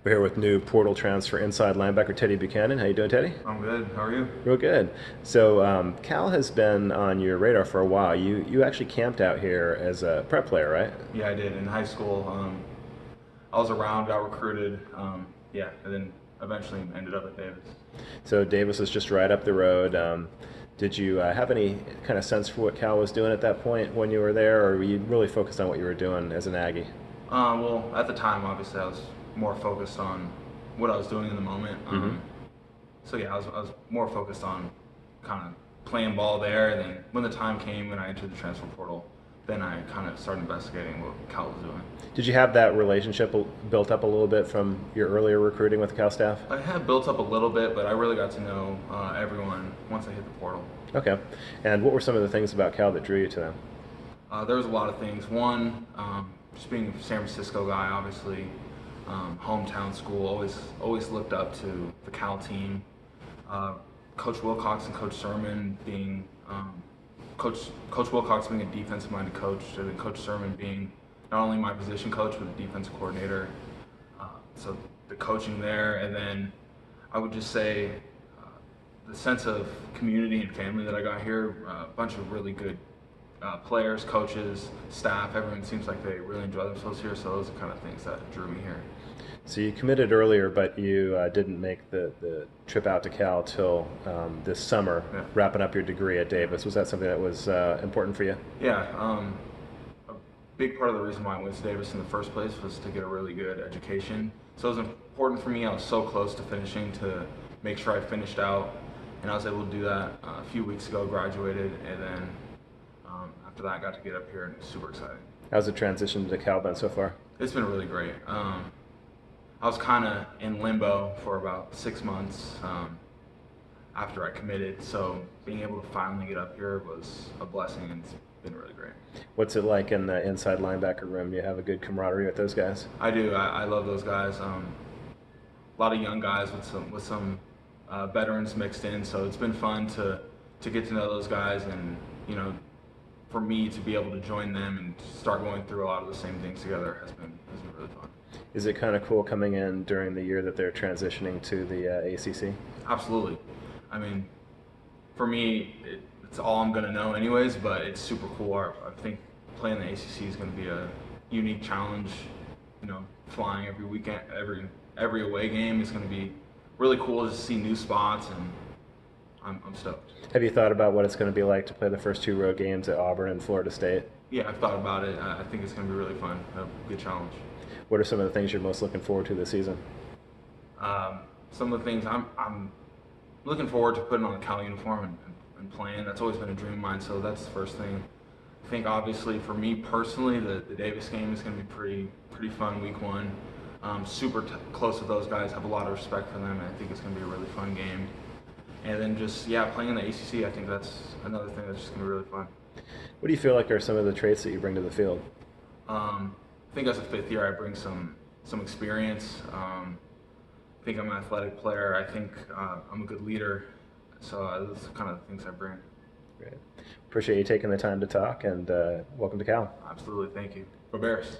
We're here with new portal transfer inside linebacker Teddye Buchanan. How you doing, Teddye? I'm good. How are you? Real good. So Cal has been on your radar for a while. You actually camped out here as a prep player, right? Yeah, I did in high school. I was around, got recruited. Yeah, and then eventually ended up at Davis. So Davis is just right up the road. Did you have any kind of sense for what Cal was doing at that point when you were there, or were you really focused on what you were doing as an Aggie? Well, at the time, obviously, I was more focused on what I was doing in the moment. So yeah, I was more focused on kind of playing ball there. And then when the time came when I entered the transfer portal, then I kind of started investigating what Cal was doing. Did you have that relationship built up a little bit from your earlier recruiting with the Cal staff? I had built up a little bit, but I really got to know everyone once I hit the portal. Okay. And what were some of the things about Cal that drew you to them? There was a lot of things. One, just being a San Francisco guy, obviously, hometown school. Always looked up to the Cal team. Coach Wilcox and Coach Sermon being Coach Wilcox being a defensive-minded coach, and then Coach Sermon being not only my position coach but a defensive coordinator. So the coaching there, and then I would just say the sense of community and family that I got here. A bunch of really good players, coaches, staff. Everyone seems like they really enjoy themselves here. So those are the kind of things that drew me here. So you committed earlier, but you didn't make the trip out to Cal till this summer, Yeah. wrapping up your degree at Davis. Was that something that was important for you? Yeah, a big part of the reason why I went to Davis in the first place was to get a really good education. So it was important for me. I was so close to finishing to make sure I finished out, and I was able to do that a few weeks ago. Graduated, and then after that, I got to get up here, and it's super exciting. How's the transition to Cal been so far? It's been really great. I was kind of in limbo for about 6 months after I committed, so being able to finally get up here was a blessing, and it's been really great. What's it like in the inside linebacker room? You have a good camaraderie with those guys? I do. I love those guys. A lot of young guys with some veterans mixed in, so it's been fun to get to know those guys, and for me to be able to join them and start going through a lot of the same things together has been really fun. Is it kind of cool coming in during the year that they're transitioning to the ACC? Absolutely. I mean, for me, it's all I'm going to know anyways, but it's super cool. I think playing the ACC is going to be a unique challenge. Flying every weekend, every away game is going to be really cool to see new spots, and I'm stoked. Have you thought about what it's going to be like to play the first two road games at Auburn and Florida State? Yeah, I've thought about it. I think it's going to be really fun, a good challenge. What are some of the things you're most looking forward to this season? Some of the things I'm looking forward to putting on a Cal uniform and playing. That's always been a dream of mine, so that's the first thing. I think obviously for me personally, the Davis game is going to be pretty fun week one. Super close with those guys, have a lot of respect for them, and I think it's going to be a really fun game. And then just, playing in the ACC, I think that's another thing that's just going to be really fun. What do you feel like are some of the traits that you bring to the field? I think as a fifth year, I bring some experience. I think I'm an athletic player. I think I'm a good leader. So those are kind of the things I bring. Great. Appreciate you taking the time to talk, and welcome to Cal. Absolutely. Thank you. Go Bears.